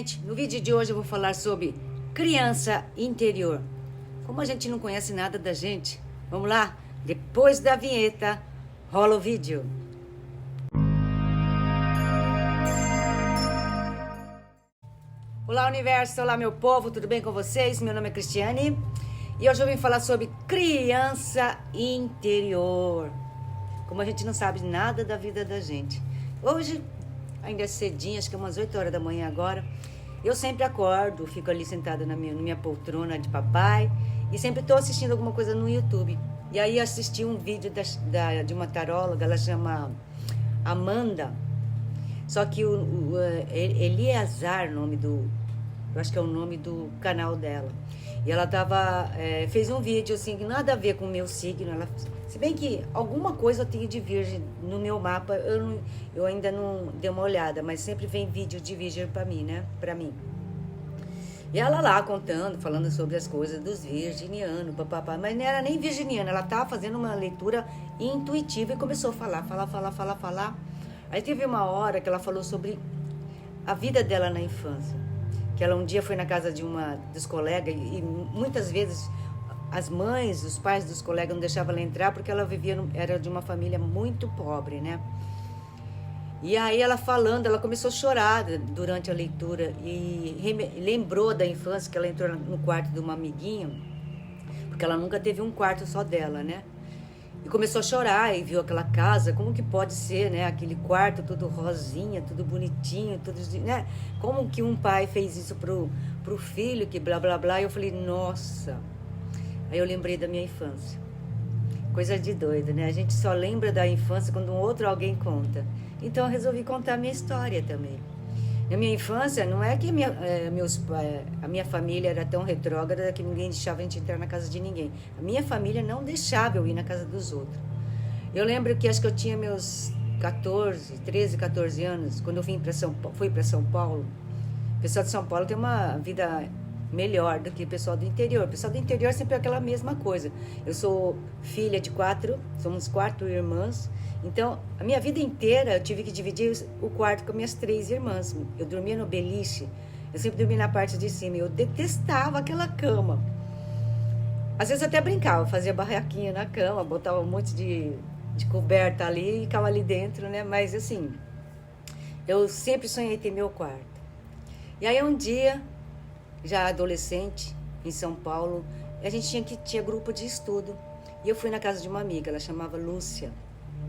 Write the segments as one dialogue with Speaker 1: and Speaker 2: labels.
Speaker 1: gente, no vídeo de hoje eu vou falar sobre criança interior. Como a gente não conhece nada da gente, vamos lá? Depois da vinheta, rola o vídeo. Olá universo, olá meu povo, tudo bem com vocês? Meu nome é Cristiane e hoje eu vim falar sobre criança interior. Como a gente não sabe nada da vida da gente. Hoje, ainda é cedinho, acho que é umas 8 horas da manhã agora. Eu sempre acordo, fico ali sentada na minha poltrona de papai e sempre estou assistindo alguma coisa no YouTube. E aí assisti um vídeo de uma taróloga, ela chama Amanda. Só que o Eliezer, eu acho que é o nome do canal dela. E ela fez um vídeo assim, que nada a ver com o meu signo. Se bem que alguma coisa eu tenho de virgem no meu mapa, eu ainda não dei uma olhada, mas sempre vem vídeo de virgem pra mim, né? Pra mim. E ela lá contando, falando sobre as coisas dos virginianos, papapá. Mas não era nem virginiana, ela tava fazendo uma leitura intuitiva e começou a falar. Aí teve uma hora que ela falou sobre a vida dela na infância. Que ela um dia foi na casa de uma dos colegas e muitas vezes as mães, os pais dos colegas não deixavam ela entrar porque ela era de uma família muito pobre, né? E aí ela falando, ela começou a chorar durante a leitura e lembrou da infância que ela entrou no quarto de uma amiguinha, porque ela nunca teve um quarto só dela, né? E começou a chorar e viu aquela casa, como que pode ser, né? Aquele quarto tudo rosinha, tudo bonitinho, tudo, né? Como que um pai fez isso pro filho, que blá, blá, blá. E eu falei, nossa. Aí eu lembrei da minha infância. Coisa de doido, né? A gente só lembra da infância quando alguém conta. Então eu resolvi contar a minha história também. Na minha infância, não é que a minha família era tão retrógrada que ninguém deixava a gente entrar na casa de ninguém. A minha família não deixava eu ir na casa dos outros. Eu lembro que acho que eu tinha meus 13, 14 anos, quando eu fui para São Paulo. O pessoal de São Paulo tem uma vida melhor do que o pessoal do interior. O pessoal do interior sempre é aquela mesma coisa. Eu sou filha de 4, somos 4 irmãs. Então, a minha vida inteira eu tive que dividir o quarto com minhas 3 irmãs. Eu dormia no beliche, eu sempre dormia na parte de cima. Eu detestava aquela cama. Às vezes até brincava, fazia barraquinha na cama, botava um monte de coberta ali e ficava ali dentro, né? Mas assim, eu sempre sonhei ter meu quarto. E aí um dia, já adolescente, em São Paulo, a gente tinha grupo de estudo. E eu fui na casa de uma amiga, ela chamava Lúcia.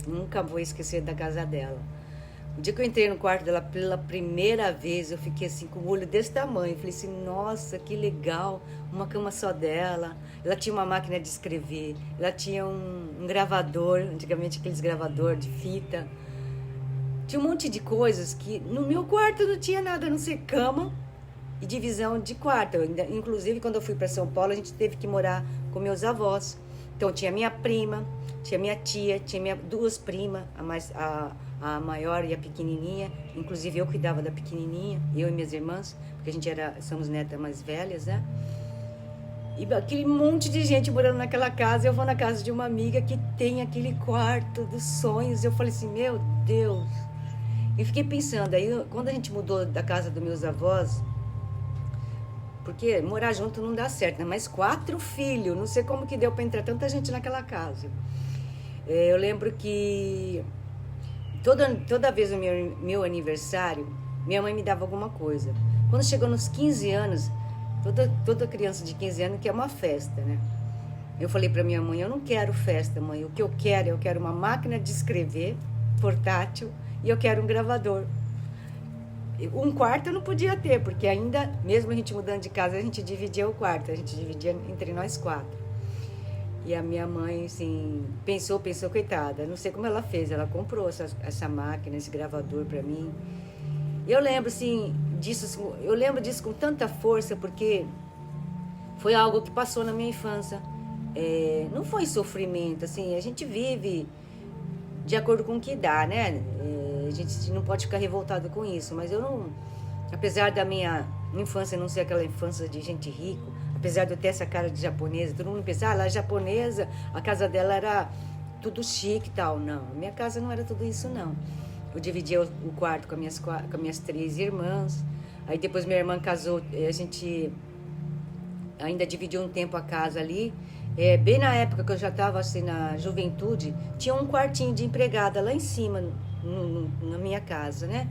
Speaker 1: Nunca vou esquecer da casa dela. O dia que eu entrei no quarto dela pela primeira vez, eu fiquei assim com o olho desse tamanho. Falei assim, nossa, que legal, uma cama só dela. Ela tinha uma máquina de escrever, ela tinha um gravador, antigamente aqueles gravador de fita. Tinha um monte de coisas que no meu quarto não tinha nada, a não ser cama e divisão de quarto. Inclusive, quando eu fui para São Paulo, a gente teve que morar com meus avós. Então, tinha minha prima, tinha minha tia, tinha duas primas, a maior e a pequenininha. Inclusive, eu cuidava da pequenininha, eu e minhas irmãs, porque somos netas mais velhas, né? E aquele monte de gente morando naquela casa. Eu vou na casa de uma amiga que tem aquele quarto dos sonhos. Eu falei assim, meu Deus. E fiquei pensando, aí quando a gente mudou da casa dos meus avós, porque morar junto não dá certo, né? Mas 4 filhos, não sei como que deu para entrar tanta gente naquela casa. Eu lembro que toda vez no meu aniversário, minha mãe me dava alguma coisa. Quando chegou nos 15 anos, toda criança de 15 anos quer uma festa, né? Eu falei para minha mãe, eu não quero festa, mãe. O que eu quero uma máquina de escrever portátil e eu quero um gravador. Um quarto eu não podia ter, porque ainda, mesmo a gente mudando de casa, a gente dividia o quarto, a gente dividia entre nós 4. E a minha mãe, assim, pensou, coitada, não sei como ela fez, ela comprou essa máquina, esse gravador pra mim. E eu lembro, assim, disso com tanta força, porque foi algo que passou na minha infância. Não foi sofrimento, assim, a gente vive de acordo com o que dá, né? A gente não pode ficar revoltado com isso, mas eu não... Apesar da minha infância não ser aquela infância de gente rica, apesar de eu ter essa cara de japonesa, todo mundo pensa, ela é japonesa, a casa dela era tudo chique e tal. Não, a minha casa não era tudo isso, não. Eu dividia o quarto com as minhas 3 irmãs. Aí depois minha irmã casou, a gente ainda dividiu um tempo a casa ali. Bem na época que eu já estava assim na juventude, tinha um quartinho de empregada lá em cima, na minha casa, né?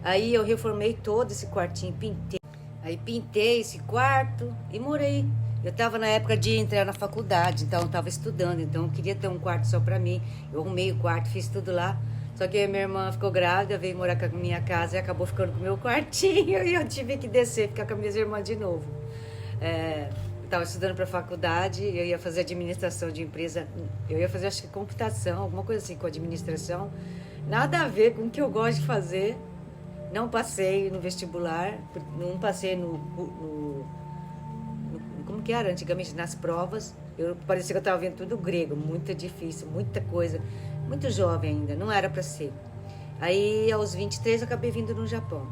Speaker 1: Aí eu reformei todo esse quartinho, pintei. Aí pintei esse quarto e morei. Eu estava na época de entrar na faculdade, então eu estava estudando, então eu queria ter um quarto só para mim. Eu arrumei o quarto, fiz tudo lá. Só que a minha irmã ficou grávida, veio morar com a minha casa e acabou ficando com o meu quartinho. E eu tive que descer, ficar com as minhas irmãs de novo. Eu estava estudando para a faculdade, eu ia fazer administração de empresa, eu ia fazer acho que computação, alguma coisa assim com administração. Nada a ver com o que eu gosto de fazer. Não passei no vestibular, não passei como que era antigamente, nas provas. Parecia que eu estava vendo tudo grego, muito difícil, muita coisa, muito jovem ainda, não era para ser. Aí aos 23 eu acabei vindo no Japão.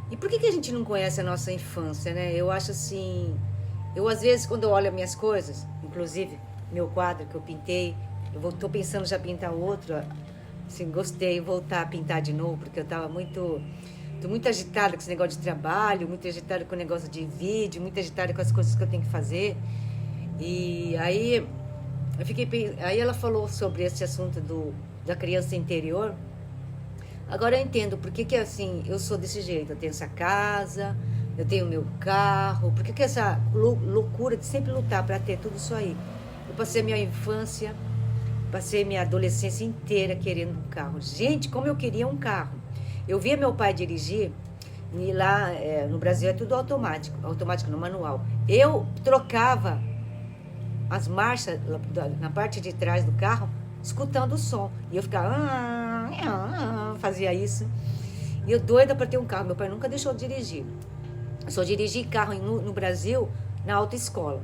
Speaker 1: E por que a gente não conhece a nossa infância, né? Eu acho assim, eu às vezes quando eu olho as minhas coisas, inclusive meu quadro que eu pintei, tô pensando já pintar outro, assim, gostei, voltar a pintar de novo, porque eu estava tô muito agitada com esse negócio de trabalho, muito agitada com o negócio de vídeo, muito agitada com as coisas que eu tenho que fazer. E aí aí ela falou sobre esse assunto da criança interior. Agora eu entendo por que assim, eu sou desse jeito, eu tenho essa casa, eu tenho meu carro, por que essa loucura de sempre lutar para ter tudo isso aí? Eu passei a minha infância, passei minha adolescência inteira querendo um carro. Gente, como eu queria um carro. Eu via meu pai dirigir, e lá no Brasil é tudo automático no manual. Eu trocava as marchas na parte de trás do carro, escutando o som. E eu ficava, fazia isso. E eu doida para ter um carro. Meu pai nunca deixou de dirigir. Eu só dirigi carro no Brasil na autoescola.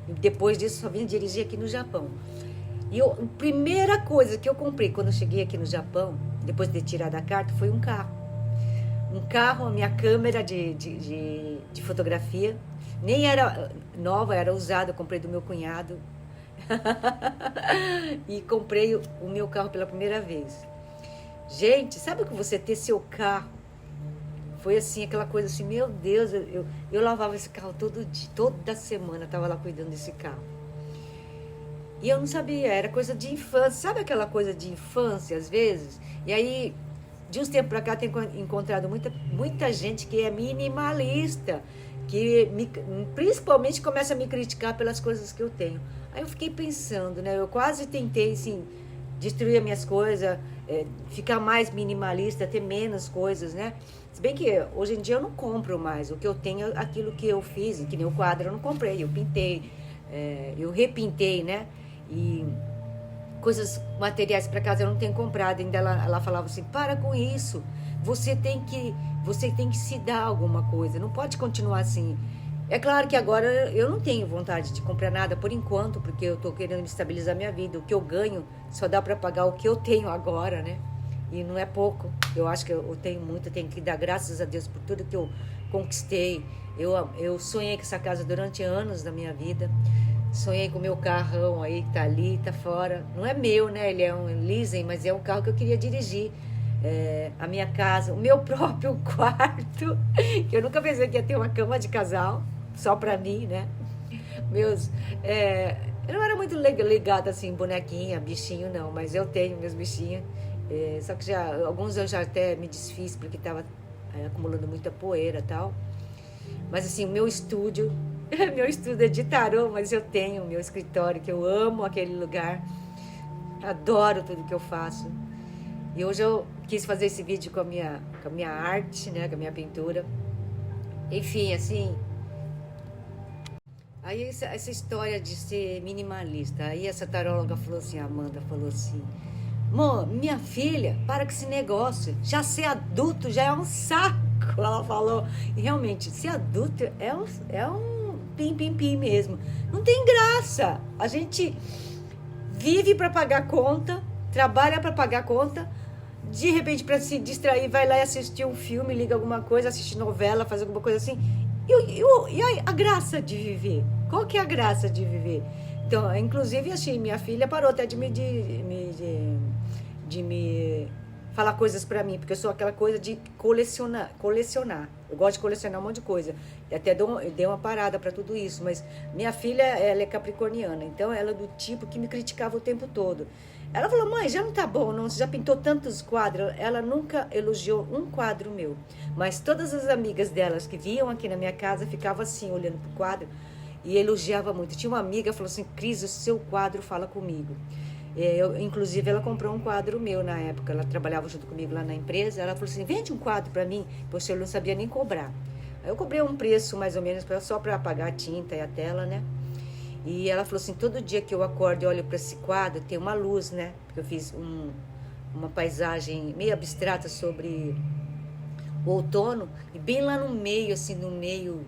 Speaker 1: E depois disso só vim dirigir aqui no Japão. E a primeira coisa que eu comprei quando eu cheguei aqui no Japão, depois de ter tirado a carta, foi um carro. Um carro, a minha câmera de fotografia. Nem era nova, era usada, eu comprei do meu cunhado. E comprei o meu carro pela primeira vez. Gente, sabe o que você ter seu carro? Foi assim, aquela coisa assim, meu Deus, eu lavava esse carro todo dia, toda semana, estava lá cuidando desse carro. E eu não sabia, era coisa de infância. Sabe aquela coisa de infância, às vezes? E aí, de uns tempos para cá, tenho encontrado muita gente que é minimalista, que principalmente começa a me criticar pelas coisas que eu tenho. Aí eu fiquei pensando, né? Eu quase tentei, assim, destruir as minhas coisas, ficar mais minimalista, ter menos coisas, né? Se bem que hoje em dia eu não compro mais. O que eu tenho é aquilo que eu fiz, que nem o quadro eu não comprei, eu pintei, eu repintei, né? E coisas materiais para casa eu não tenho comprado. Ainda ela falava assim, para com isso, você tem que se dar alguma coisa, não pode continuar assim. É claro que agora eu não tenho vontade de comprar nada por enquanto, porque eu tô querendo estabilizar minha vida. O que eu ganho só dá para pagar o que eu tenho agora, né? E não é pouco. Eu acho que eu tenho muito, eu tenho que dar graças a Deus por tudo que eu conquistei. Eu sonhei com essa casa durante anos da minha vida. Sonhei com o meu carrão aí, que tá ali, tá fora. Não é meu, né? Ele é um leasing, mas é um carro que eu queria dirigir. A minha casa, o meu próprio quarto, que eu nunca pensei que ia ter uma cama de casal, só pra mim, né? Eu não era muito ligada assim, bonequinha, bichinho, não, mas eu tenho meus bichinhos. Só que alguns eu já até me desfiz, porque tava acumulando muita poeira e tal. Mas assim, o meu estúdio é de tarô, mas eu tenho o meu escritório, que eu amo aquele lugar, adoro tudo que eu faço. E hoje eu quis fazer esse vídeo com a minha arte, né, com a minha pintura. Enfim, assim, aí essa história de ser minimalista, aí essa taróloga falou assim, a Amanda falou assim, minha filha, para com esse negócio, já ser adulto já é um saco, ela falou. E realmente, ser adulto é um pim mesmo, não tem graça. A gente vive para pagar conta, trabalha para pagar conta, de repente para se distrair vai lá e assistir um filme, liga alguma coisa, assiste novela, faz alguma coisa assim. E a graça de viver? Qual que é a graça de viver? Então, inclusive, assim, minha filha parou até de me falar coisas pra mim, porque eu sou aquela coisa de colecionar. Eu gosto de colecionar um monte de coisa. E até dei uma parada pra tudo isso, mas minha filha, ela é capricorniana, então ela é do tipo que me criticava o tempo todo. Ela falou, mãe, já não tá bom, não? Você já pintou tantos quadros? Ela nunca elogiou um quadro meu, mas todas as amigas delas que vinham aqui na minha casa ficavam assim, olhando pro quadro, e elogiava muito. Tinha uma amiga que falou assim, Cris, o seu quadro fala comigo. Inclusive, ela comprou um quadro meu na época. Ela trabalhava junto comigo lá na empresa. Ela falou assim, vende um quadro para mim. Poxa, eu não sabia nem cobrar. Aí eu cobrei um preço, mais ou menos, só para pagar a tinta e a tela, né? E ela falou assim, todo dia que eu acordo e olho para esse quadro, tem uma luz, né? Porque eu fiz uma paisagem meio abstrata sobre o outono. E bem lá no meio, assim, no meio...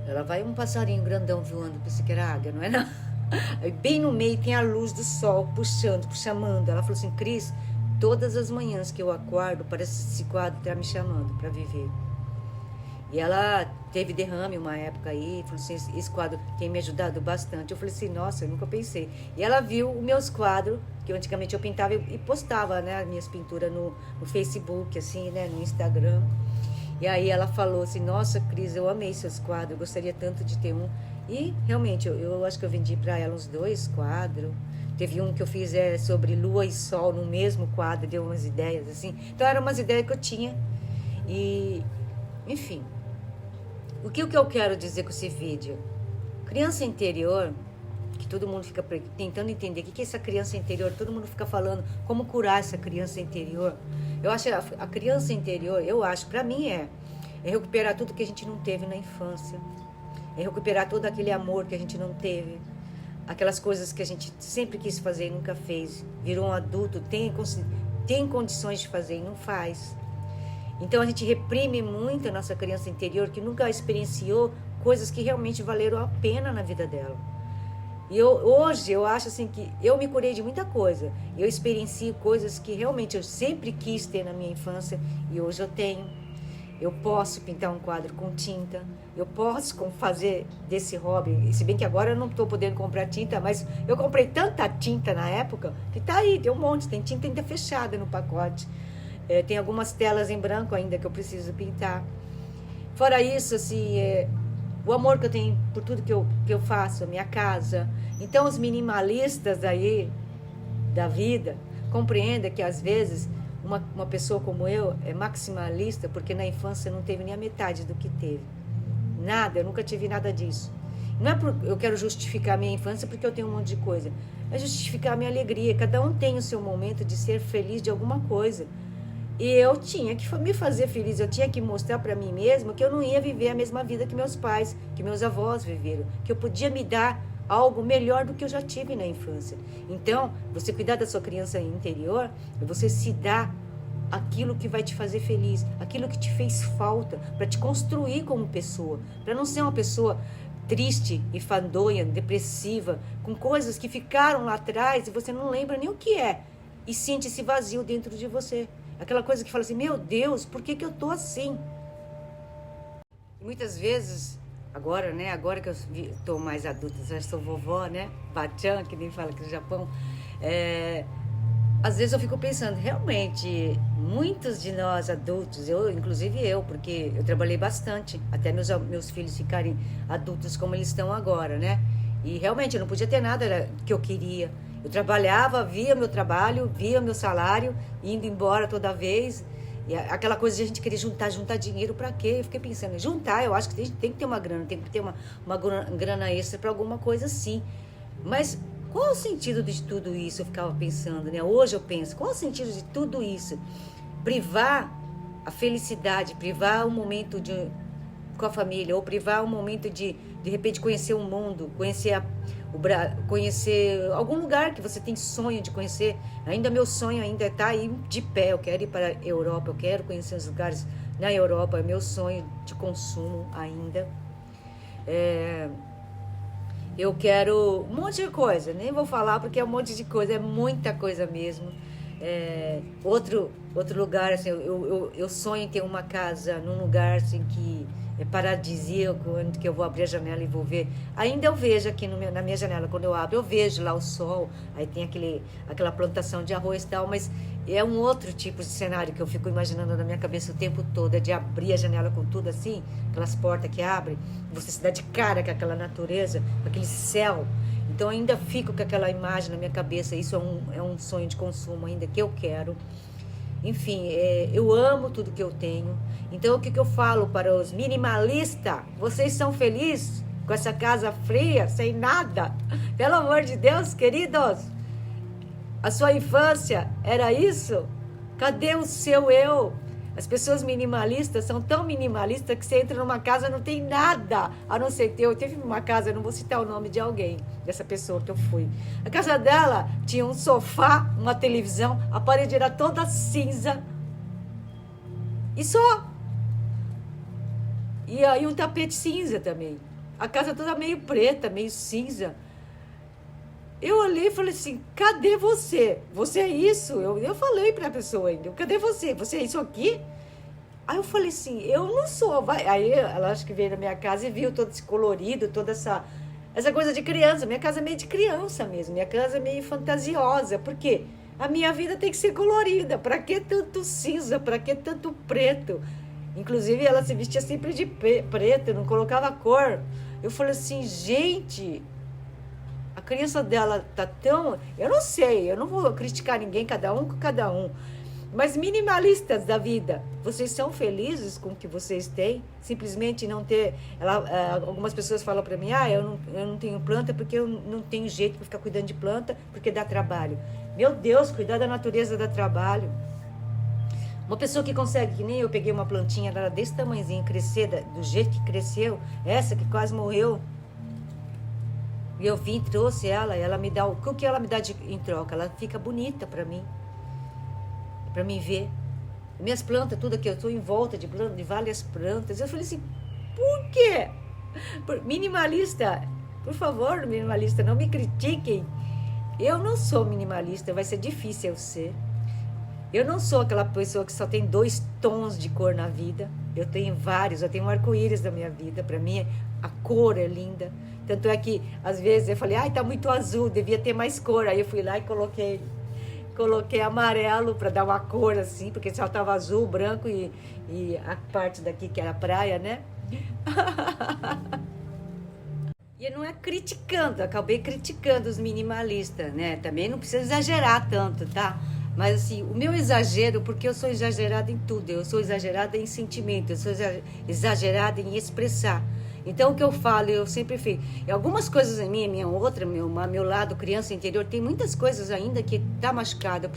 Speaker 1: Ela vai um passarinho grandão voando, pensei que era águia, não é não? Aí bem no meio tem a luz do sol puxando, chamando. Ela falou assim, Cris, todas as manhãs que eu acordo, parece que esse quadro está me chamando para viver. E ela teve derrame uma época aí, falou assim, esse quadro tem me ajudado bastante. Eu falei assim, nossa, eu nunca pensei. E ela viu os meus quadros, que antigamente eu pintava e postava, né, as minhas pinturas no Facebook, assim, né, no Instagram. E aí ela falou assim, nossa, Cris, eu amei seus quadros, eu gostaria tanto de ter um. E realmente, eu acho que eu vendi para ela uns 2 quadros. Teve um que eu fiz sobre lua e sol no mesmo quadro, deu umas ideias assim. Então eram umas ideias que eu tinha. E, enfim, o que eu quero dizer com esse vídeo? Criança interior, que todo mundo fica tentando entender o que é essa criança interior, todo mundo fica falando como curar essa criança interior. Eu acho a criança interior, eu acho, para mim é recuperar tudo que a gente não teve na infância. É recuperar todo aquele amor que a gente não teve. Aquelas coisas que a gente sempre quis fazer e nunca fez. Virou um adulto, tem condições de fazer e não faz. Então a gente reprime muito a nossa criança interior que nunca experienciou coisas que realmente valeram a pena na vida dela. E hoje eu acho assim que eu me curei de muita coisa. Eu experiencio coisas que realmente eu sempre quis ter na minha infância e hoje eu tenho. Eu posso pintar um quadro com tinta, eu posso fazer desse hobby, se bem que agora eu não estou podendo comprar tinta, mas eu comprei tanta tinta na época, que tá aí, tem um monte, tem tinta ainda fechada no pacote. Tem algumas telas em branco ainda que eu preciso pintar. Fora isso, assim, o amor que eu tenho por tudo que eu faço, a minha casa. Então os minimalistas aí da vida, compreenda que às vezes... Uma pessoa como eu é maximalista porque na infância não teve nem a metade do que teve. Nada, eu nunca tive nada disso. Não é porque eu quero justificar a minha infância porque eu tenho um monte de coisa. É justificar a minha alegria. Cada um tem o seu momento de ser feliz de alguma coisa. E eu tinha que me fazer feliz, eu tinha que mostrar para mim mesma que eu não ia viver a mesma vida que meus pais, que meus avós viveram. Que eu podia me dar algo melhor do que eu já tive na infância. Então, você cuidar da sua criança interior, é você se dar aquilo que vai te fazer feliz, aquilo que te fez falta, para te construir como pessoa, para não ser uma pessoa triste, enfadonha, depressiva, com coisas que ficaram lá atrás e você não lembra nem o que é, e sente esse vazio dentro de você. Aquela coisa que fala assim, meu Deus, por que eu tô assim? E muitas vezes... Agora, né? Agora que eu estou mais adulta, já sou vovó, né? Bachan, que nem fala aqui no Japão. Às vezes eu fico pensando, realmente, muitos de nós adultos, inclusive eu, porque eu trabalhei bastante, até meus filhos ficarem adultos como eles estão agora, né? E realmente eu não podia ter nada que eu queria. Eu trabalhava, via meu trabalho, via meu salário, indo embora toda vez... E aquela coisa de a gente querer juntar dinheiro para quê? Eu fiquei pensando, juntar, eu acho que tem que ter uma grana, tem que ter uma grana extra para alguma coisa assim. Mas qual o sentido de tudo isso? Eu ficava pensando, né? Hoje eu penso, qual o sentido de tudo isso? Privar a felicidade, privar um momento com a família, ou privar um momento de repente conhecer o mundo, conhecer algum lugar que você tem sonho de conhecer. Ainda meu sonho ainda está aí de pé, eu quero ir para a Europa, eu quero conhecer os lugares na Europa, é meu sonho de consumo ainda. Eu quero um monte de coisa, nem vou falar porque é um monte de coisa, é muita coisa mesmo. Outro lugar, assim, eu sonho em ter uma casa num lugar assim, que paradisíaco, onde que eu vou abrir a janela e vou ver. Ainda eu vejo aqui na minha janela, quando eu abro, eu vejo lá o sol, aí tem aquela plantação de arroz e tal, mas é um outro tipo de cenário que eu fico imaginando na minha cabeça o tempo todo, é de abrir a janela com tudo assim, aquelas portas que abrem, você se dá de cara com aquela natureza, com aquele céu. Então eu ainda fico com aquela imagem na minha cabeça, isso é um sonho de consumo ainda que eu quero. Enfim, eu amo tudo que eu tenho. Então, o que eu falo para os minimalistas? Vocês são felizes com essa casa fria, sem nada? Pelo amor de Deus, queridos, a sua infância era isso? Cadê o seu eu? As pessoas minimalistas são tão minimalistas que você entra numa casa e não tem nada, a não ser ter. Eu teve uma casa, eu não vou citar o nome de alguém, dessa pessoa que eu fui. A casa dela tinha um sofá, uma televisão, a parede era toda cinza. E só. E aí um tapete cinza também. A casa toda meio preta, meio cinza. Eu olhei e falei assim, cadê você? Você é isso? Eu falei pra pessoa ainda, cadê você? Você é isso aqui? Aí eu falei assim, eu não sou. Aí ela acho que veio na minha casa e viu todo esse colorido, toda essa coisa de criança. Minha casa é meio de criança mesmo, minha casa é meio fantasiosa. Por quê? A minha vida tem que ser colorida. Pra que tanto cinza? Pra que tanto preto? Inclusive ela se vestia sempre de preto, não colocava cor. Eu falei assim, gente... A criança dela tá tão... Eu não sei, eu não vou criticar ninguém, cada um com cada um. Mas minimalistas da vida, vocês são felizes com o que vocês têm? Simplesmente não ter... algumas pessoas falam para mim, eu não tenho planta porque eu não tenho jeito para ficar cuidando de planta, porque dá trabalho. Meu Deus, cuidar da natureza dá trabalho. Uma pessoa que consegue, que nem eu peguei uma plantinha, ela era desse tamanhozinho, crescer do jeito que cresceu, essa que quase morreu, e eu vim, trouxe ela me dá o que ela me dá em troca? Ela fica bonita para mim ver. Minhas plantas, tudo aqui, eu estou em volta de várias plantas. Eu falei assim, por quê? Minimalista, por favor, minimalista, não me critiquem. Eu não sou minimalista, vai ser difícil eu ser. Eu não sou aquela pessoa que só tem 2 tons de cor na vida. Eu tenho vários, eu tenho um arco-íris na minha vida. Para mim, a cor é linda. Tanto é que, às vezes, eu falei, tá muito azul, devia ter mais cor. Aí eu fui lá e coloquei amarelo para dar uma cor assim, porque só tava azul, branco e a parte daqui que era praia, né? E não é criticando, acabei criticando os minimalistas, né? Também não precisa exagerar tanto, tá? Mas assim, o meu exagero, porque eu sou exagerada em tudo, eu sou exagerada em sentimento, eu sou exagerada em expressar. Então, o que eu falo, eu sempre fiz. E algumas coisas em mim, meu lado criança interior, tem muitas coisas ainda que tá machucada.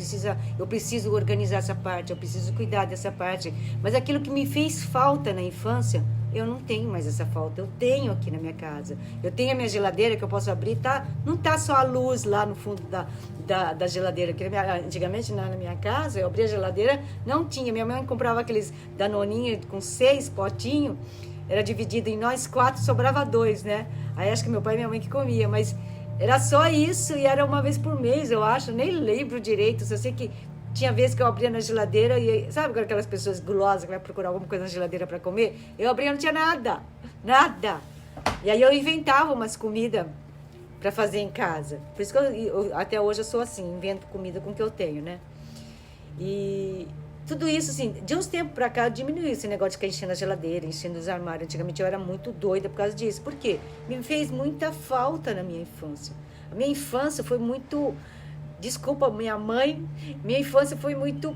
Speaker 1: Eu preciso organizar essa parte, eu preciso cuidar dessa parte. Mas aquilo que me fez falta na infância, eu não tenho mais essa falta. Eu tenho aqui na minha casa. Eu tenho a minha geladeira que eu posso abrir, tá? Não tá só a luz lá no fundo da geladeira. Que antigamente na minha casa, eu abria a geladeira, não tinha. Minha mãe comprava aqueles danoninhos com 6 potinhos. Era dividido em nós 4, sobrava 2, né? Aí acho que meu pai e minha mãe que comia, mas era só isso e era uma vez por mês, eu acho, nem lembro direito. Só sei que tinha vezes que eu abria na geladeira e sabe aquelas pessoas gulosas que vai procurar alguma coisa na geladeira para comer? Eu abria e não tinha nada. E aí eu inventava umas comidas para fazer em casa. Por isso que até hoje eu sou assim, invento comida com o que eu tenho, né? E tudo isso, assim, de uns tempos pra cá diminuiu esse negócio de ficar enchendo a geladeira, enchendo os armários. Antigamente eu era muito doida por causa disso. Por quê? Me fez muita falta na minha infância. A minha infância foi muito... Desculpa, minha mãe. Minha infância foi muito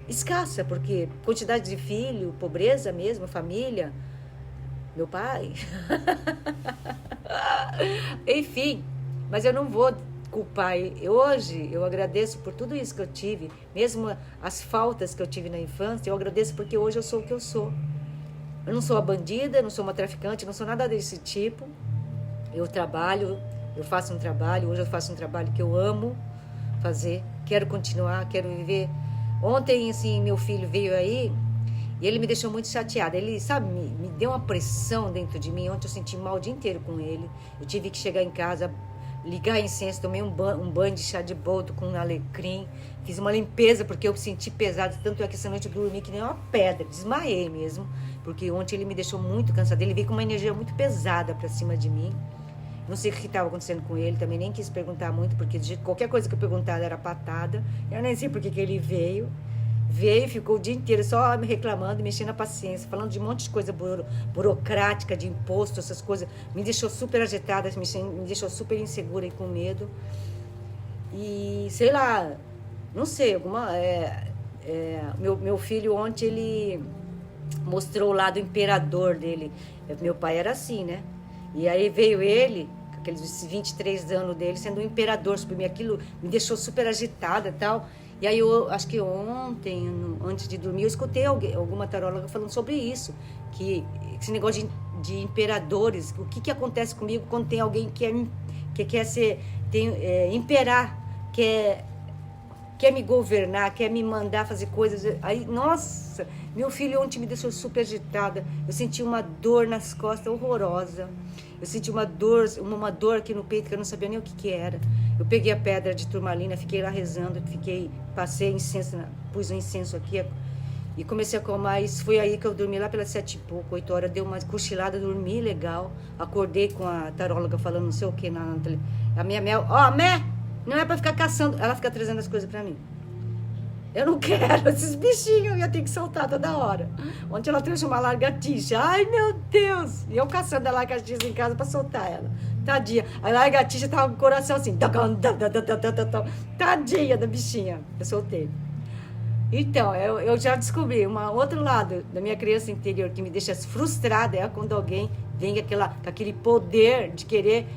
Speaker 1: escassa, porque quantidade de filho, pobreza mesmo, família, meu pai. Enfim, mas eu não vou... culpar. Hoje eu agradeço por tudo isso que eu tive, mesmo as faltas que eu tive na infância, eu agradeço porque hoje eu sou o que eu sou. Eu não sou uma bandida, não sou uma traficante, não sou nada desse tipo. Eu trabalho, eu faço um trabalho, hoje eu faço um trabalho que eu amo fazer, quero continuar, quero viver. Ontem, assim, meu filho veio aí e ele me deixou muito chateada. Ele, sabe, me deu uma pressão dentro de mim. Ontem eu senti mal o dia inteiro com ele. Eu tive que chegar em casa ligar incenso, tomei um banho de chá de boldo com alecrim, fiz uma limpeza porque eu me senti pesado, tanto é que essa noite eu dormi que nem uma pedra, desmaiei mesmo, porque ontem ele me deixou muito cansado, ele veio com uma energia muito pesada pra cima de mim. Não sei o que estava acontecendo com ele, também nem quis perguntar muito, porque qualquer coisa que eu perguntava era patada. Eu nem sei por que ele veio. Veio, ficou o dia inteiro só me reclamando, mexendo a paciência, falando de um monte de coisa burocrática, de imposto, essas coisas. Me deixou super agitada, me deixou super insegura e com medo. E, sei lá, não sei, meu filho ontem, ele mostrou o lado imperador dele. Meu pai era assim, né? E aí veio ele, com aqueles 23 anos dele, sendo um imperador sobre mim. Aquilo me deixou super agitada e tal. E aí eu acho que ontem, antes de dormir, eu escutei alguma taróloga falando sobre isso. Que esse negócio de imperadores, o que acontece comigo quando tem alguém que quer imperar, quer me governar, quer me mandar fazer coisas. Aí, nossa, meu filho ontem me deixou super agitada. Eu senti uma dor nas costas horrorosa. Eu senti uma dor aqui no peito que eu não sabia nem o que era. Eu peguei a pedra de turmalina, fiquei lá rezando, passei incenso, pus um incenso aqui e comecei a acalmar. Isso foi aí que eu dormi lá pelas 7 e pouco, 8 horas, dei uma cochilada, dormi legal. Acordei com a taróloga falando não sei o que na tele. A minha Mel, Mé, não é pra ficar caçando, ela fica trazendo as coisas pra mim. Eu não quero esses bichinhos, eu ia ter que soltar toda hora. Ontem ela trouxe uma lagartixa. Ai, meu Deus! E eu caçando a lagartixa em casa pra soltar ela. Tadinha. A lagartixa tava com o coração assim. Tadinha da bichinha. Eu soltei. Então, eu já descobri um outro lado da minha criança interior que me deixa frustrada é quando alguém vem com aquele poder de querer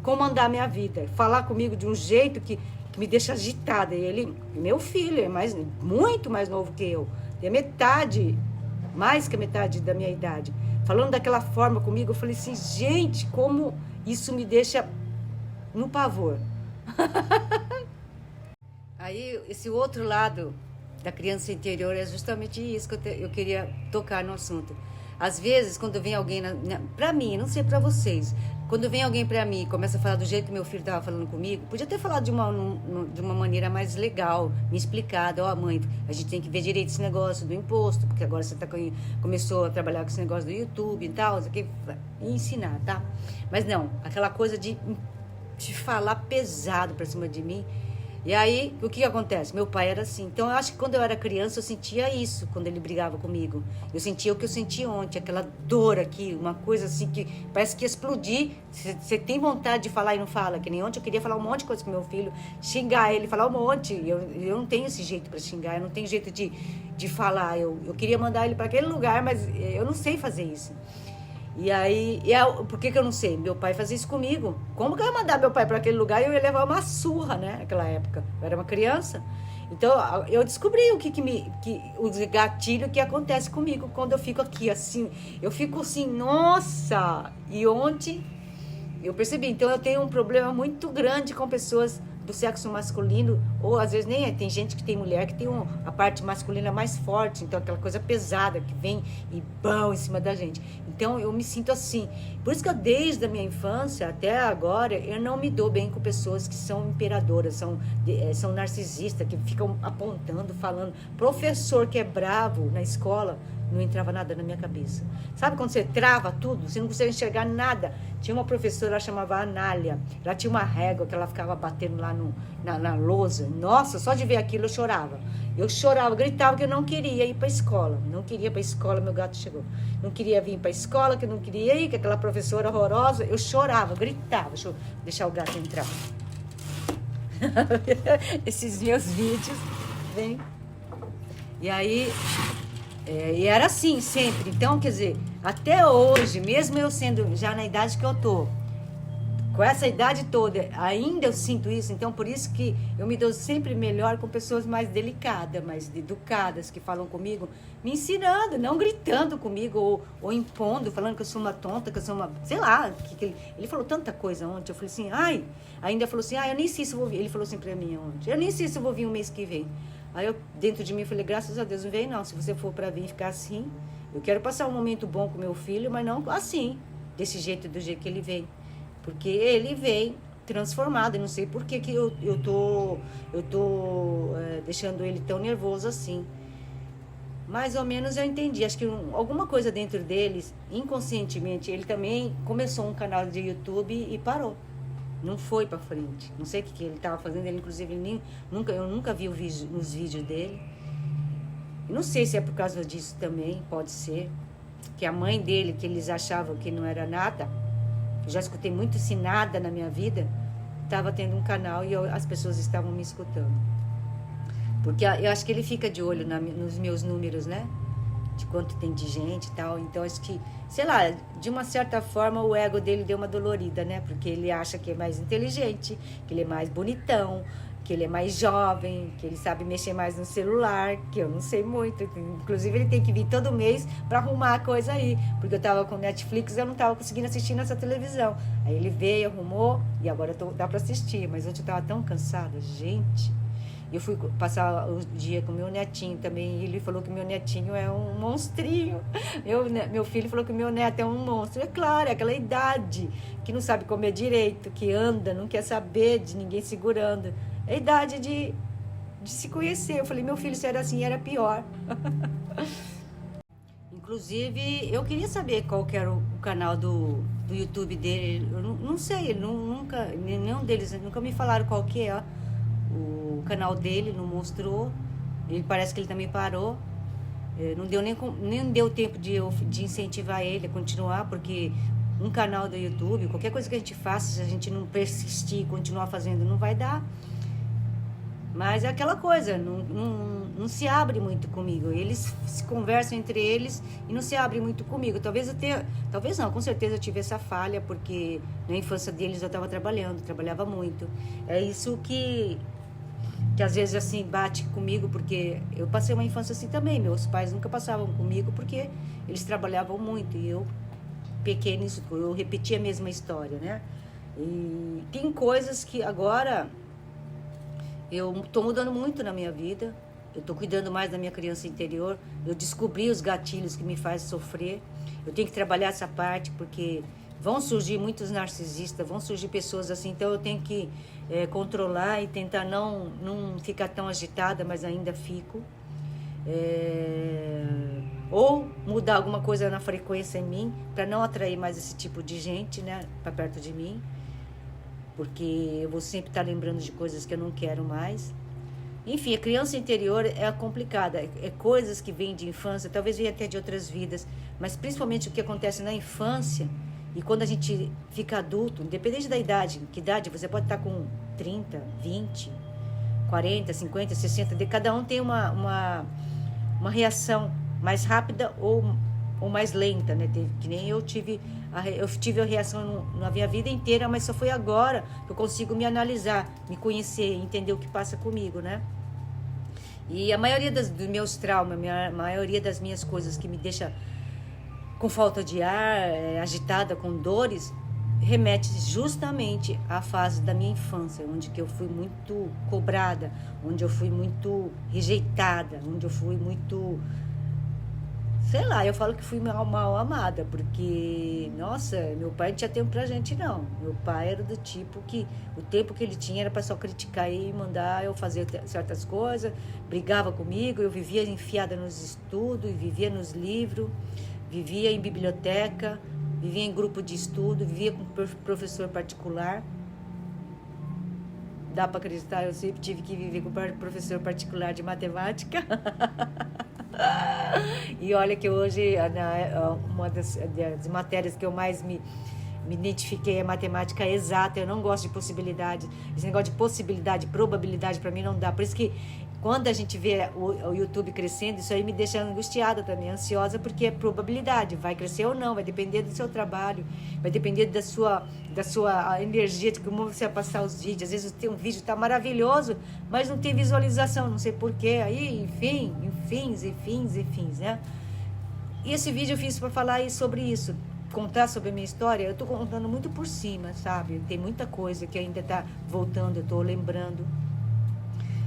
Speaker 1: comandar a minha vida. Falar comigo de um jeito que me deixa agitada. E ele, meu filho, é muito mais novo que eu. Tem mais que a metade da minha idade. Falando daquela forma comigo, eu falei assim, gente, como isso me deixa no pavor. Aí, esse outro lado da criança interior é justamente isso que eu queria tocar no assunto. Às vezes, quando vem alguém, pra mim, não sei pra vocês, quando vem alguém pra mim e começa a falar do jeito que meu filho estava falando comigo, podia ter falado de uma maneira mais legal, me explicado, mãe, a gente tem que ver direito esse negócio do imposto, porque agora você começou a trabalhar com esse negócio do YouTube e tal, e ensinar, tá? Mas não, aquela coisa de falar pesado pra cima de mim. E aí, o que acontece? Meu pai era assim. Então, eu acho que quando eu era criança, eu sentia isso quando ele brigava comigo. Eu sentia o que eu senti ontem, aquela dor aqui, uma coisa assim que parece que ia explodir. Você tem vontade de falar e não fala. Que nem ontem eu queria falar um monte de coisa com meu filho, xingar ele, falar um monte. Eu não tenho esse jeito para xingar, eu não tenho jeito de falar. Eu queria mandar ele para aquele lugar, mas eu não sei fazer isso. E aí, por que eu não sei? Meu pai fazia isso comigo. Como que eu ia mandar meu pai para aquele lugar e eu ia levar uma surra, né? Naquela época. Eu era uma criança. Então, eu descobri o gatilho que acontece comigo quando eu fico aqui, assim. Eu fico assim, nossa! E ontem eu percebi. Então, eu tenho um problema muito grande com pessoas do sexo masculino, ou às vezes nem tem gente que tem mulher que tem a parte masculina mais forte, então aquela coisa pesada que vem e bão em cima da gente. Então eu me sinto assim. Por isso que desde a minha infância até agora eu não me dou bem com pessoas que são imperadoras, são narcisistas, que ficam apontando, falando. Professor que é bravo na escola, não entrava nada na minha cabeça. Sabe quando você trava tudo? Você não consegue enxergar nada. Tinha uma professora, ela chamava Anália. Ela tinha uma régua que ela ficava batendo lá na lousa. Nossa, só de ver aquilo eu chorava. Eu chorava, gritava que eu não queria ir para a escola. Não queria ir para a escola, meu gato chegou. Não queria vir para a escola, que eu não queria ir, que aquela professora horrorosa. Eu chorava, gritava. Deixa eu deixar o gato entrar. Esses meus vídeos, vem. E aí... e era assim sempre. Então, quer dizer, até hoje, mesmo eu sendo já na idade que eu tô, com essa idade toda, ainda eu sinto isso. Então, por isso que eu me dou sempre melhor com pessoas mais delicadas, mais educadas, que falam comigo, me ensinando, não gritando comigo ou impondo, falando que eu sou uma tonta, que eu sou uma... Sei lá, ele falou tanta coisa ontem. Eu falei assim, ainda falou assim, eu nem sei se eu vou vir. Ele falou assim pra mim ontem, eu nem sei se eu vou vir o mês que vem. Aí eu, dentro de mim, falei, graças a Deus, não vem não. Se você for pra vir ficar assim, eu quero passar um momento bom com meu filho, mas não assim, do jeito que ele vem. Porque ele vem transformado. Eu não sei por que que eu tô deixando ele tão nervoso assim. Mais ou menos eu entendi. Acho que alguma coisa dentro deles, inconscientemente, ele também começou um canal de YouTube e parou. Não foi pra frente. Não sei o que ele estava fazendo. Ele, inclusive, eu nunca vi os vídeos dele. Eu não sei se é por causa disso também, pode ser. Que a mãe dele, que eles achavam que não era nada, eu já escutei muito esse nada na minha vida, estava tendo um canal e as pessoas estavam me escutando. Porque eu acho que ele fica de olho nos meus números, né? De quanto tem de gente e tal. Então, acho que, sei lá, de uma certa forma o ego dele deu uma dolorida, né? Porque ele acha que é mais inteligente, que ele é mais bonitão, que ele é mais jovem, que ele sabe mexer mais no celular, que eu não sei muito. Inclusive, ele tem que vir todo mês para arrumar a coisa aí. Porque eu tava com Netflix e eu não tava conseguindo assistir nessa televisão. Aí ele veio, arrumou e agora dá para assistir. Mas ontem eu tava tão cansada, gente. Eu fui passar o dia com meu netinho também, e ele falou que meu netinho é um monstrinho. Meu filho falou que meu neto é um monstro. É claro, é aquela idade que não sabe comer direito, que anda, não quer saber de ninguém segurando. É a idade de se conhecer. Eu falei, meu filho, se era assim, era pior. Inclusive, eu queria saber qual que era o canal do YouTube dele. Eu não sei, nenhum deles nunca me falaram qual que é. O canal dele não mostrou. Ele parece que ele também parou. Não deu nem deu tempo de incentivar ele a continuar, porque um canal do YouTube, qualquer coisa que a gente faça, se a gente não persistir e continuar fazendo, não vai dar. Mas é aquela coisa, não se abre muito comigo. Eles se conversam entre eles e não se abre muito comigo. Talvez não, com certeza eu tive essa falha, porque na infância deles eu estava trabalhava muito. É isso que às vezes assim bate comigo, porque eu passei uma infância assim também. Meus pais nunca passavam comigo porque eles trabalhavam muito e eu pequei nisso, eu repeti a mesma história, né? E tem coisas que agora eu tô mudando muito na minha vida. Eu tô cuidando mais da minha criança interior. Eu descobri os gatilhos que me fazem sofrer. Eu tenho que trabalhar essa parte, porque vão surgir muitos narcisistas, vão surgir pessoas assim, então eu tenho que controlar e tentar não ficar tão agitada, mas ainda fico. Ou mudar alguma coisa na frequência em mim, para não atrair mais esse tipo de gente, né, para perto de mim, porque eu vou sempre estar lembrando de coisas que eu não quero mais. Enfim, a criança interior é complicada, é coisas que vêm de infância, talvez venha até de outras vidas, mas principalmente o que acontece na infância. E quando a gente fica adulto, independente da idade, que idade, você pode estar com 30, 20, 40, 50, 60, cada um tem uma reação mais rápida ou mais lenta, né? Que nem eu tive a reação na minha vida inteira, mas só foi agora que eu consigo me analisar, me conhecer, entender o que passa comigo, né? E a maioria dos meus traumas, a maioria das minhas coisas que me deixa com falta de ar, agitada, com dores, remete justamente à fase da minha infância, onde que eu fui muito cobrada, onde eu fui muito rejeitada, onde eu fui muito, sei lá, eu falo que fui mal amada, porque, nossa, meu pai não tinha tempo pra gente, não. Meu pai era do tipo que o tempo que ele tinha era para só criticar e mandar eu fazer certas coisas, brigava comigo, eu vivia enfiada nos estudos, vivia nos livros, vivia em biblioteca, vivia em grupo de estudo, vivia com professor particular. Dá para acreditar, eu sempre tive que viver com professor particular de matemática. E olha que hoje uma das matérias que eu mais me identifiquei é matemática exata. Eu não gosto de possibilidade. Esse negócio de possibilidade, probabilidade, para mim não dá. Por isso que quando a gente vê o YouTube crescendo, isso aí me deixa angustiada também, ansiosa, porque é probabilidade, vai crescer ou não, vai depender do seu trabalho, vai depender da sua energia, de como você vai passar os vídeos. Às vezes tem um vídeo que está maravilhoso, mas não tem visualização, não sei porquê, aí, enfim, né? E esse vídeo eu fiz para falar sobre isso, contar sobre a minha história. Eu estou contando muito por cima, sabe? Tem muita coisa que ainda está voltando, eu estou lembrando.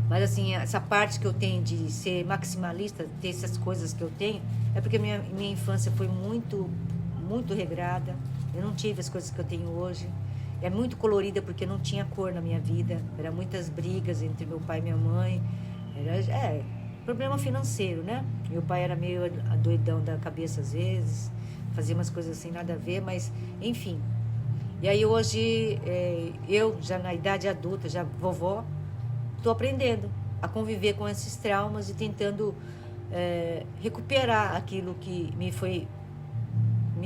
Speaker 1: Mas assim, essa parte que eu tenho de ser maximalista, ter essas coisas que eu tenho, é porque minha infância foi muito, muito regrada. Eu não tive as coisas que eu tenho hoje. é muito colorida porque não tinha cor na minha vida. Era muitas brigas entre meu pai e minha mãe. Era problema financeiro, né? Meu pai era meio doidão da cabeça às vezes, fazia umas coisas assim nada a ver, mas enfim. E aí hoje, eu já na idade adulta, já vovó, estou aprendendo a conviver com esses traumas e tentando recuperar aquilo que me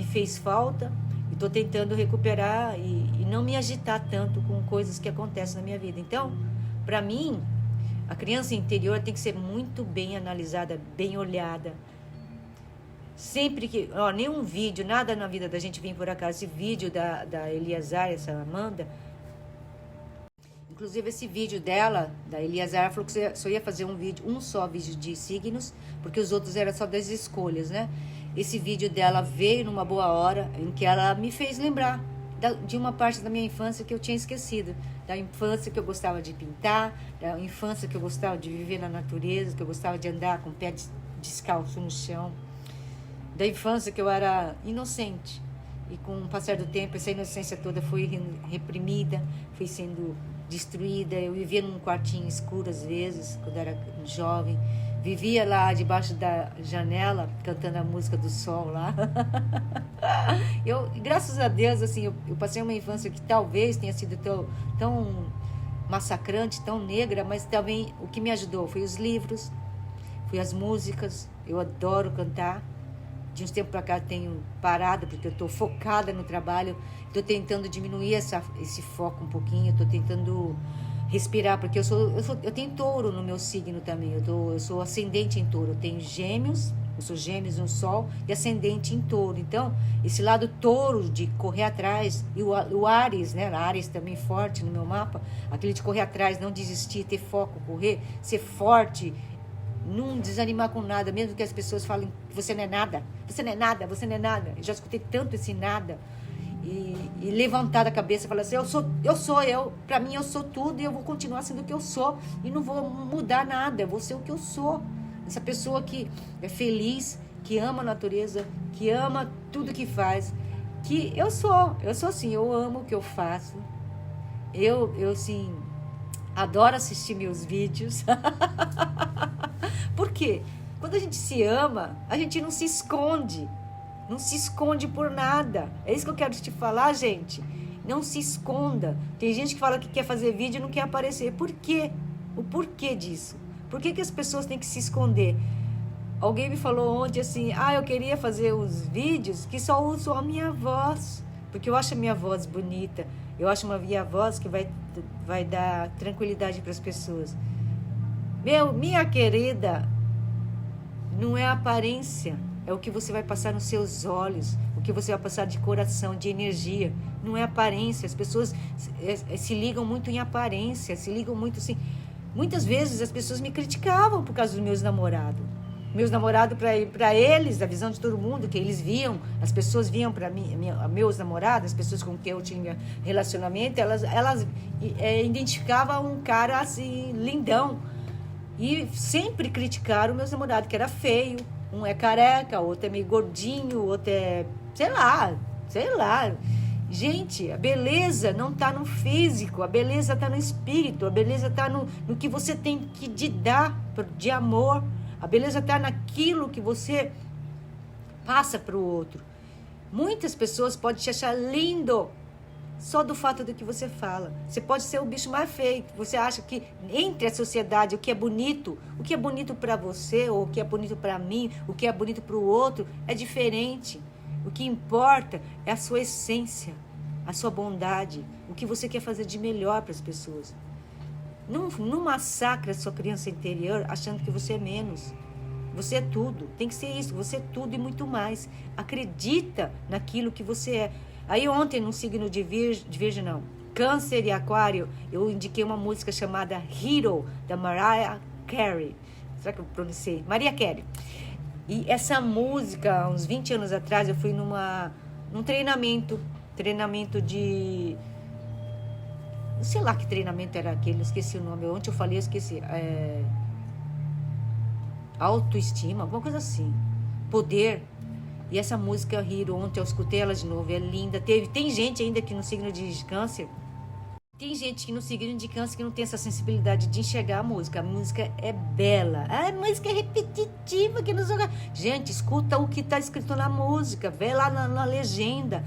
Speaker 1: fez falta. Estou tentando recuperar e não me agitar tanto com coisas que acontecem na minha vida. Então, para mim, a criança interior tem que ser muito bem analisada, bem olhada. Sempre que... nenhum vídeo, nada na vida da gente vem por acaso. Esse vídeo da Eliazar, essa Amanda... Inclusive, esse vídeo dela, da Eliazar, ela falou que só ia fazer um só vídeo de signos, porque os outros eram só das escolhas, né? Esse vídeo dela veio numa boa hora, em que ela me fez lembrar de uma parte da minha infância que eu tinha esquecido. Da infância que eu gostava de pintar, da infância que eu gostava de viver na natureza, que eu gostava de andar com o pé descalço no chão. Da infância que eu era inocente. E com o passar do tempo, essa inocência toda foi reprimida, foi sendo destruída. Eu vivia num quartinho escuro às vezes, quando era jovem. Vivia lá debaixo da janela, cantando a música do sol lá. Graças a Deus, assim, eu passei uma infância que talvez tenha sido tão massacrante, tão negra, mas também o que me ajudou foi os livros, foi as músicas. Eu adoro cantar. De uns tempos para cá tenho parado, porque eu estou focada no trabalho. Estou tentando diminuir esse foco um pouquinho. Estou tentando respirar, porque eu tenho touro no meu signo também. Eu sou ascendente em touro. Eu tenho gêmeos, eu sou gêmeos no sol e ascendente em touro. Então, esse lado touro de correr atrás, e o Áries, né? Áries também forte no meu mapa. Aquele de correr atrás, não desistir, ter foco, correr, ser forte, não desanimar com nada, mesmo que as pessoas falem que você não é nada, você não é nada, você não é nada. Eu já escutei tanto esse nada. E levantar a cabeça e falar assim, pra mim eu sou tudo e eu vou continuar sendo o que eu sou e não vou mudar nada, eu vou ser o que eu sou. Essa pessoa que é feliz, que ama a natureza, que ama tudo que faz, que eu sou assim, eu amo o que eu faço. Eu sim, adoro assistir meus vídeos. Por quê? Quando a gente se ama, a gente não se esconde. Não se esconde por nada. É isso que eu quero te falar, gente. Não se esconda. Tem gente que fala que quer fazer vídeo e não quer aparecer. Por quê? O porquê disso? Por que as pessoas têm que se esconder? Alguém me falou ontem assim, eu queria fazer os vídeos que só uso a minha voz. Porque eu acho a minha voz bonita. Eu acho uma minha voz que vai dar tranquilidade para as pessoas. Minha querida, não é a aparência. É o que você vai passar nos seus olhos, o que você vai passar de coração, de energia. Não é aparência. As pessoas se ligam muito em aparência, se ligam muito assim. Muitas vezes as pessoas me criticavam por causa dos meus namorados. Meus namorados, para eles, da visão de todo mundo, que eles viam, as pessoas viam para mim, meus namorados, as pessoas com quem eu tinha relacionamento, elas identificavam um cara assim, lindão. E sempre criticaram meus namorados, que era feio. Um é careca, outro é meio gordinho, outro é... sei lá. Gente, a beleza não está no físico, a beleza está no espírito, a beleza está no que você tem que dar de amor. A beleza está naquilo que você passa para o outro. Muitas pessoas podem te achar lindo só do fato do que você fala. Você pode ser o bicho mais feio. Você acha que entre a sociedade, o que é bonito para você, ou o que é bonito para mim, o que é bonito para o outro, é diferente. O que importa é a sua essência, a sua bondade, o que você quer fazer de melhor para as pessoas. Não massacre a sua criança interior achando que você é menos. Você é tudo. Tem que ser isso. Você é tudo e muito mais. Acredita naquilo que você é. Aí ontem, no signo de Virgem, não, Câncer e Aquário, eu indiquei uma música chamada Hero, da Mariah Carey. Será que eu pronunciei? Mariah Carey. E essa música, uns 20 anos atrás, eu fui num treinamento de... Não sei lá que treinamento era aquele, eu esqueci o nome. Ontem eu falei, eu esqueci. Autoestima, alguma coisa assim. Poder. E essa música Hero, ontem eu escutei ela de novo, é linda. Tem gente ainda que no signo de câncer, tem gente que no signo de câncer que não tem essa sensibilidade de enxergar a música. A música é bela. A música é repetitiva. Que não... Gente, escuta o que está escrito na música. Vê lá na legenda.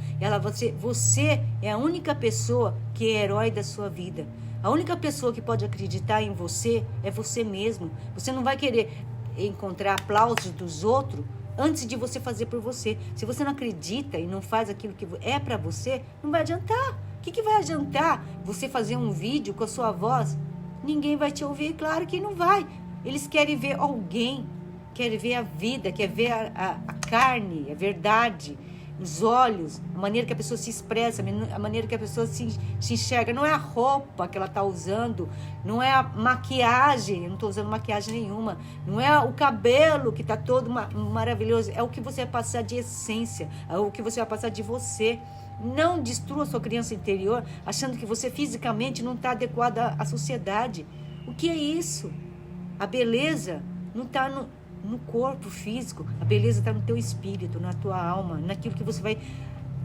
Speaker 1: Você é a única pessoa que é herói da sua vida. A única pessoa que pode acreditar em você é você mesmo. Você não vai querer encontrar aplausos dos outros antes de você fazer por você. Se você não acredita e não faz aquilo que é para você, não vai adiantar. O que vai adiantar você fazer um vídeo com a sua voz? Ninguém vai te ouvir, claro que não vai. Eles querem ver alguém, querem ver a vida, querem ver a carne, a verdade, os olhos, a maneira que a pessoa se expressa, a maneira que a pessoa se enxerga. Não é a roupa que ela está usando, não é a maquiagem, eu não estou usando maquiagem nenhuma, não é o cabelo que está todo maravilhoso, é o que você vai passar de essência, é o que você vai passar de você. Não destrua sua criança interior achando que você fisicamente não está adequada à sociedade. O que é isso? A beleza não está no corpo físico, a beleza está no teu espírito, na tua alma, naquilo que você vai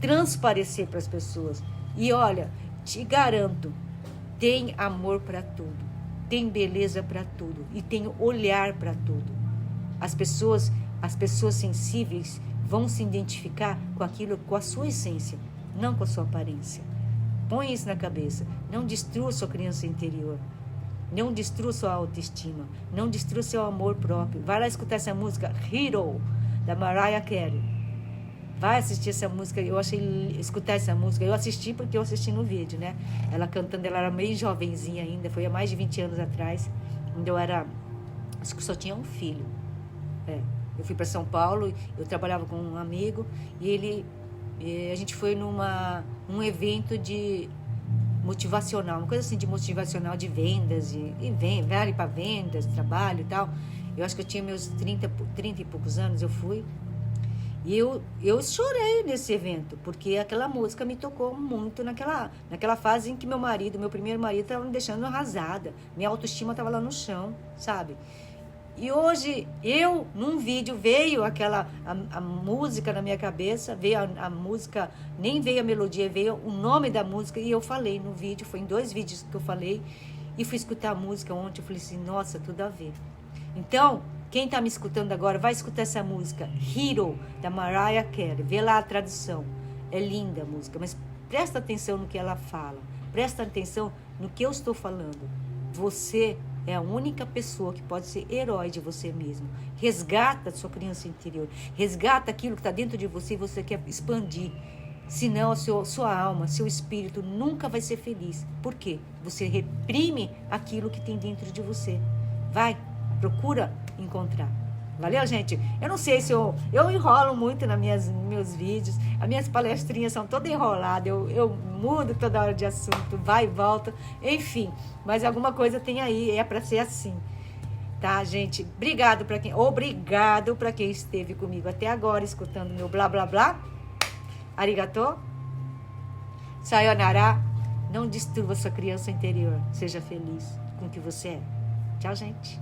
Speaker 1: transparecer para as pessoas. E olha, te garanto, tem amor para tudo, tem beleza para tudo e tem olhar para tudo. As pessoas sensíveis vão se identificar com aquilo, com a sua essência, não com a sua aparência. Põe isso na cabeça. Não destrua sua criança interior. Não destrua sua autoestima. Não destrua seu amor próprio. Vai lá escutar essa música Hero, da Mariah Carey. Vai assistir essa música. Escutar essa música. Eu assisti porque eu assisti no vídeo, né? Ela cantando, ela era meio jovenzinha ainda. Foi há mais de 20 anos atrás. Quando eu era... Acho que só tinha um filho. Eu fui para São Paulo. Eu trabalhava com um amigo. E a gente foi num evento de motivacional, uma coisa assim de motivacional de vendas, vale para vendas, trabalho e tal. Eu acho que eu tinha meus 30 e poucos anos, eu fui. E eu chorei nesse evento, porque aquela música me tocou muito naquela fase em que meu primeiro marido estava me deixando arrasada. Minha autoestima estava lá no chão, sabe? E hoje, num vídeo, veio a música na minha cabeça, veio a música, nem veio a melodia, veio o nome da música, e eu falei no vídeo, foi em 2 vídeos que eu falei, e fui escutar a música ontem, eu falei assim, nossa, tudo a ver. Então, quem está me escutando agora, vai escutar essa música, Hero, da Mariah Carey, vê lá a tradução, é linda a música, mas presta atenção no que ela fala, presta atenção no que eu estou falando. Você é a única pessoa que pode ser herói de você mesmo. Resgata a sua criança interior. Resgata aquilo que está dentro de você e você quer expandir. Senão, sua alma, seu espírito nunca vai ser feliz. Por quê? Você reprime aquilo que tem dentro de você. Vai, procura encontrar. Valeu, gente? Eu não sei se eu enrolo muito nos meus vídeos. As minhas palestrinhas são todas enroladas. Eu mudo toda hora de assunto, vai e volta. Enfim, mas alguma coisa tem aí. É para ser assim. Tá, gente? Obrigado para quem esteve comigo até agora, escutando meu blá, blá, blá. Arigato. Sayonara. Não destrua sua criança interior. Seja feliz com o que você é. Tchau, gente.